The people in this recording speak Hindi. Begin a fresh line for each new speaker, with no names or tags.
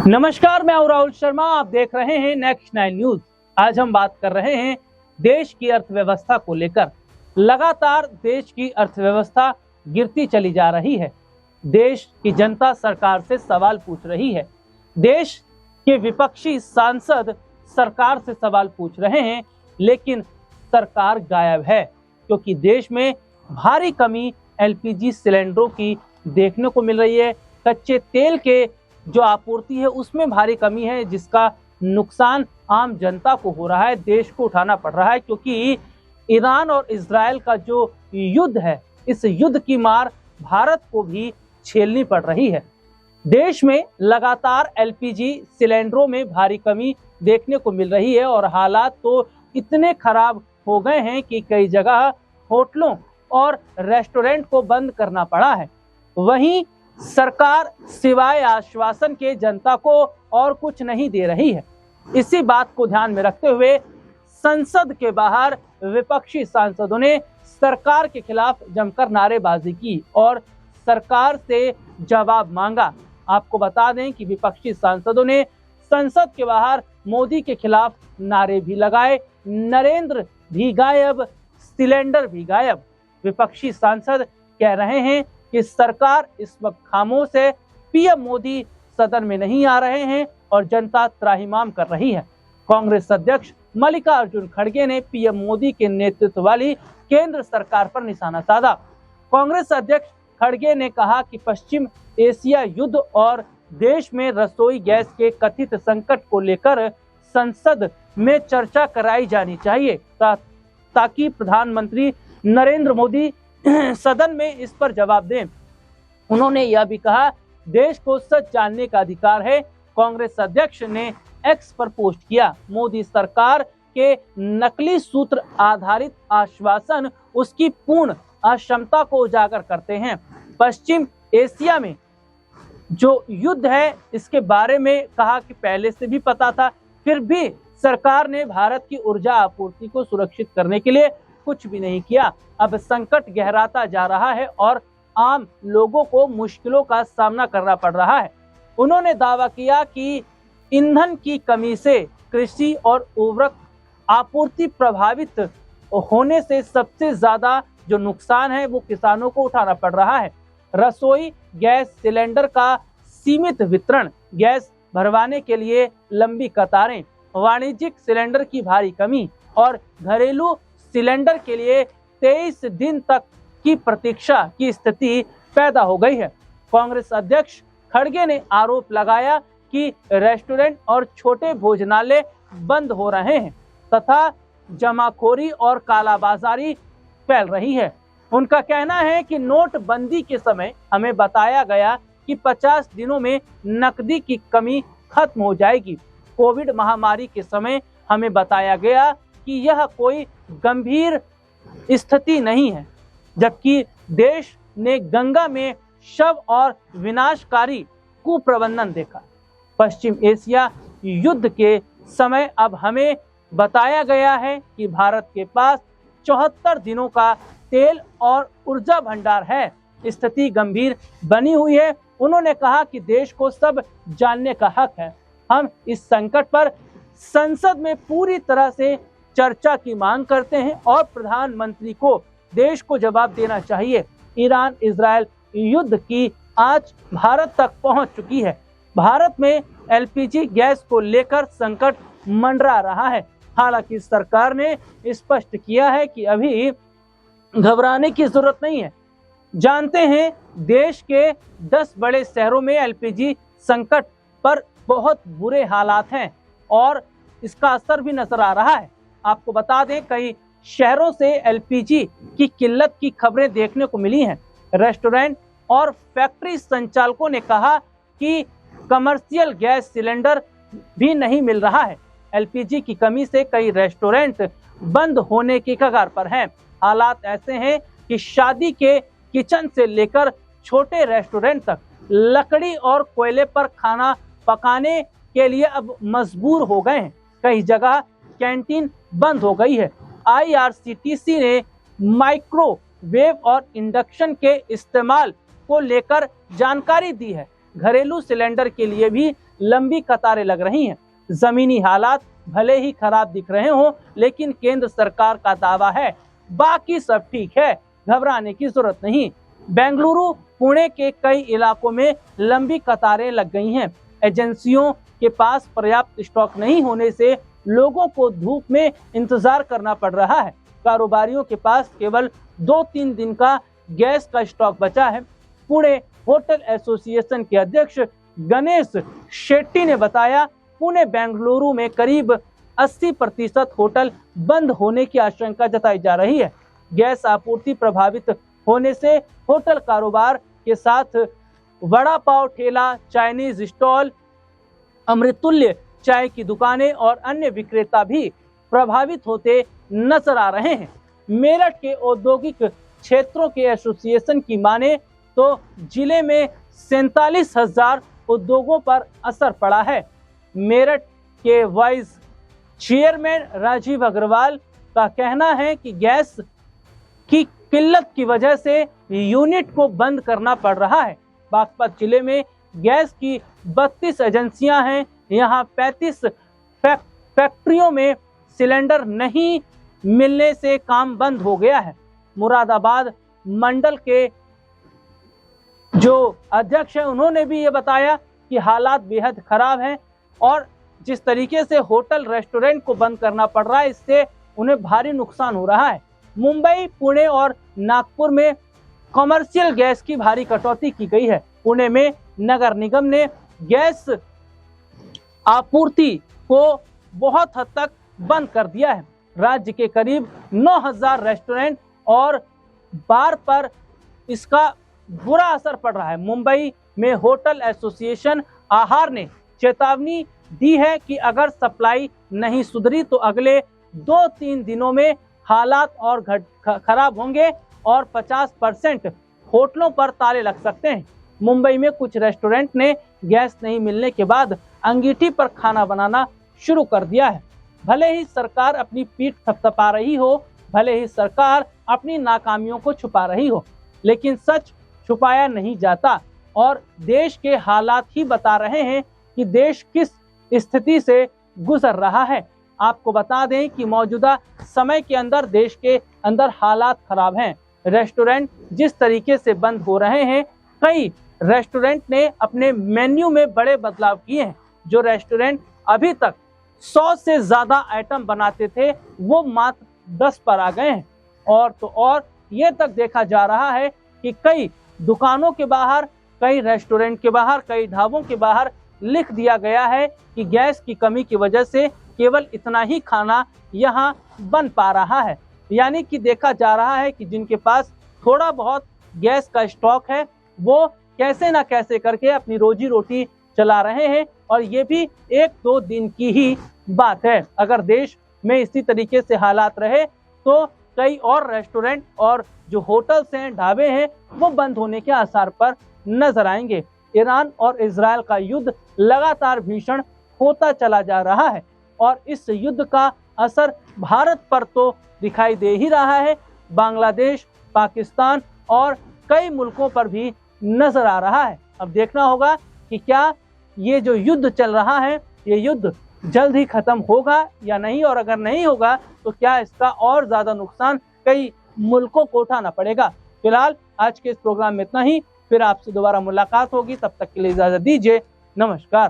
नमस्कार, मैं हूं राहुल शर्मा। आप देख रहे हैं नेक्स्ट 9 न्यूज। आज हम बात कर रहे हैं देश की अर्थव्यवस्था को लेकर। लगातार देश की अर्थव्यवस्था गिरती चली जा रही है। देश की जनता सरकार से सवाल पूछ रही है। देश के विपक्षी सांसद सरकार से सवाल पूछ रहे हैं, लेकिन सरकार गायब है, क्योंकि देश में भारी कमी एलपीजी सिलेंडरों की देखने को मिल रही है। कच्चे तेल के जो आपूर्ति है उसमें भारी कमी है, जिसका नुकसान आम जनता को हो रहा है, देश को उठाना पड़ रहा है, क्योंकि ईरान और इजराइल का जो युद्ध है, इस युद्ध की मार भारत को भी झेलनी पड़ रही है। देश में लगातार एलपीजी सिलेंडरों में भारी कमी देखने को मिल रही है और हालात तो इतने खराब हो गए हैं कि कई जगह होटलों और रेस्टोरेंट को बंद करना पड़ा है। वहीं सरकार सिवाय आश्वासन के जनता को और कुछ नहीं दे रही है। इसी बात को ध्यान में रखते हुए संसद के बाहर विपक्षी सांसदों ने सरकार के खिलाफ जमकर नारेबाजी की और सरकार से जवाब मांगा। आपको बता दें कि विपक्षी सांसदों ने संसद के बाहर मोदी के खिलाफ नारे भी लगाए। नरेंद्र भी गायब, सिलेंडर भी गायब। विपक्षी सांसद कह रहे हैं कि सरकार इस वक्त खामोश है, पीएम मोदी सदन में नहीं आ रहे हैं और जनता त्राहिमाम कर रही है। कांग्रेस अध्यक्ष मल्लिकार्जुन खड़गे ने पीएम मोदी के नेतृत्व वाली केंद्र सरकार पर निशाना साधा। कांग्रेस अध्यक्ष खड़गे ने कहा कि पश्चिम एशिया युद्ध और देश में रसोई गैस के कथित संकट को लेकर संसद में चर्चा कराई जानी चाहिए, ताकि प्रधानमंत्री नरेंद्र मोदी सदन में इस पर जवाब दें। उन्होंने यह भी कहा, देश को सच जानने का अधिकार है। कांग्रेस अध्यक्ष ने एक्स पर पोस्ट किया, मोदी सरकार के नकली सूत्र आधारित आश्वासन उसकी पूर्ण अक्षमता को उजागर करते हैं। पश्चिम एशिया में जो युद्ध है, इसके बारे में कहा कि पहले से भी पता था, फिर भी सरकार ने भारत की ऊर्जा आपूर्ति को सुरक्षित करने के लिए कुछ भी नहीं किया। अब संकट गहराता जा रहा है और आम लोगों को मुश्किलों का सामना करना पड़ रहा है। उन्होंने दावा किया कि ईंधन की कमी से कृषि और उर्वरक आपूर्ति प्रभावित होने से सबसे ज्यादा जो नुकसान है वो किसानों को उठाना पड़ रहा है। रसोई गैस सिलेंडर का सीमित वितरण, गैस भरवाने के लिए लंबी कतारें, वाणिज्यिक सिलेंडर की भारी कमी और घरेलू सिलेंडर के लिए 23 दिन तक की प्रतीक्षा की स्थिति पैदा हो गई है। कांग्रेस अध्यक्ष खड़गे ने आरोप लगाया कि रेस्टोरेंट और छोटे भोजनालय बंद हो रहे हैं तथा जमाखोरी और कालाबाजारी फैल रही है। उनका कहना है कि नोटबंदी के समय हमें बताया गया कि 50 दिनों में नकदी की कमी खत्म हो जाएगी। कोविड महामारी के समय हमें बताया गया कि यह कोई गंभीर स्थिति नहीं है, जबकि देश ने गंगा में शव और विनाशकारी कुप्रबंधन देखा। पश्चिम एशिया युद्ध के समय अब हमें बताया गया है कि भारत के पास 74 दिनों का तेल और ऊर्जा भंडार है। स्थिति गंभीर बनी हुई है। उन्होंने कहा कि देश को सब जानने का हक है। हम इस संकट पर संसद में पूरी तरह से चर्चा की मांग करते हैं और प्रधानमंत्री को देश को जवाब देना चाहिए। ईरान इजराइल युद्ध की आंच भारत तक पहुंच चुकी है। भारत में एलपीजी गैस को लेकर संकट मंडरा रहा है। हालांकि सरकार ने स्पष्ट किया है कि अभी घबराने की जरूरत नहीं है। जानते हैं, देश के 10 बड़े शहरों में एलपीजी संकट पर बहुत बुरे हालात हैं और इसका असर भी नजर आ रहा है। आपको बता दें, कई शहरों से एलपीजी की किल्लत की खबरें देखने को मिली हैं। रेस्टोरेंट और फैक्ट्री संचालकों ने कहा कि कमर्शियल गैस सिलेंडर भी नहीं मिल रहा है। एलपीजी की कमी से कई रेस्टोरेंट बंद होने की कगार पर हैं। हालात ऐसे हैं कि शादी के किचन से लेकर छोटे रेस्टोरेंट तक लकड़ी और कोयले पर खाना पकाने के लिए अब मजबूर हो गए हैं। कई जगह कैंटीन बंद हो गई है। आईआरसीटीसी ने माइक्रोवेव और इंडक्शन के इस्तेमाल को लेकर जानकारी दी है। घरेलू सिलेंडर के लिए भी लंबी कतारें लग रही हैं। जमीनी हालात भले ही खराब दिख रहे हों, लेकिन केंद्र सरकार का दावा है बाकी सब ठीक है, घबराने की जरूरत नहीं। बेंगलुरु, पुणे के कई इलाकों में लंबी कतारें लग गई हैं। एजेंसियों के पास पर्याप्त स्टॉक नहीं होने से लोगों को धूप में इंतजार करना पड़ रहा है। कारोबारियों के पास केवल 2-3 दिन का गैस का स्टॉक बचा है। पुणे होटल एसोसिएशन के अध्यक्ष गणेश शेट्टी ने बताया, पुणे बेंगलुरु में करीब 80% होटल बंद होने की आशंका जताई जा रही है। गैस आपूर्ति प्रभावित होने से होटल कारोबार के साथ वड़ा पाव ठेला, चाइनीज स्टॉल, अमृतुल्य चाय की दुकानें और अन्य विक्रेता भी प्रभावित होते नजर आ रहे हैं। मेरठ के औद्योगिक क्षेत्रों के एसोसिएशन की माने तो जिले में 47,000 उद्योगों पर असर पड़ा है। मेरठ के वाइस चेयरमैन राजीव अग्रवाल का कहना है कि गैस की किल्लत की वजह से यूनिट को बंद करना पड़ रहा है। बागपत जिले में गैस की 32 एजेंसियां हैं। यहाँ 35 फैक्ट्रियों में सिलेंडर नहीं मिलने से काम बंद हो गया है। मुरादाबाद मंडल के जो अध्यक्ष हैं, उन्होंने भी ये बताया कि हालात बेहद खराब हैं और जिस तरीके से होटल रेस्टोरेंट को बंद करना पड़ रहा है, इससे उन्हें भारी नुकसान हो रहा है। मुंबई, पुणे और नागपुर में कमर्शियल गैस की भारी कटौती की गई है। पुणे में नगर निगम ने गैस आपूर्ति को बहुत हद तक बंद कर दिया है। राज्य के करीब 9,000 रेस्टोरेंट और बार पर इसका बुरा असर पड़ रहा है। मुंबई में होटल एसोसिएशन आहार ने चेतावनी दी है कि अगर सप्लाई नहीं सुधरी तो अगले 2-3 दिनों में हालात और खराब होंगे और 50% होटलों पर ताले लग सकते हैं। मुंबई में कुछ रेस्टोरेंट ने गैस नहीं मिलने के बाद अंगीठी पर खाना बनाना शुरू कर दिया है। भले ही सरकार अपनी पीठ थपथपा रही हो, भले ही सरकार अपनी नाकामियों को छुपा रही हो, लेकिन सच छुपाया नहीं जाता और देश के हालात ही बता रहे हैं कि देश किस स्थिति से गुजर रहा है। आपको बता दें कि मौजूदा समय के अंदर देश के अंदर हालात खराब हैं। रेस्टोरेंट जिस तरीके से बंद हो रहे हैं, कई रेस्टोरेंट ने अपने मेन्यू में बड़े बदलाव किए हैं। जो रेस्टोरेंट अभी तक 100 से ज्यादा आइटम बनाते थे, वो मात्र 10 पर आ गए हैं। और तो और ये तक देखा जा रहा है कि कई दुकानों के बाहर, कई रेस्टोरेंट के बाहर, कई ढाबों के बाहर लिख दिया गया है कि गैस की कमी की वजह से केवल इतना ही खाना यहाँ बन पा रहा है। यानी कि देखा जा रहा है कि जिनके पास थोड़ा बहुत गैस का स्टॉक है, वो कैसे ना कैसे करके अपनी रोजी रोटी चला रहे हैं और ये भी 1-2 दिन की ही बात है। अगर देश में इसी तरीके से हालात रहे तो कई और रेस्टोरेंट और जो होटल्स हैं, ढाबे हैं, वो बंद होने के आसार पर नजर आएंगे। ईरान और इजराइल का युद्ध लगातार भीषण होता चला जा रहा है और इस युद्ध का असर भारत पर तो दिखाई दे ही रहा है, बांग्लादेश, पाकिस्तान और कई मुल्कों पर भी नजर आ रहा है। अब देखना होगा कि क्या ये जो युद्ध चल रहा है, ये युद्ध जल्द ही खत्म होगा या नहीं, और अगर नहीं होगा तो क्या इसका और ज्यादा नुकसान कई मुल्कों को उठाना पड़ेगा। फिलहाल आज के इस प्रोग्राम में इतना ही, फिर आपसे दोबारा मुलाकात होगी, तब तक के लिए इजाजत दीजिए। नमस्कार।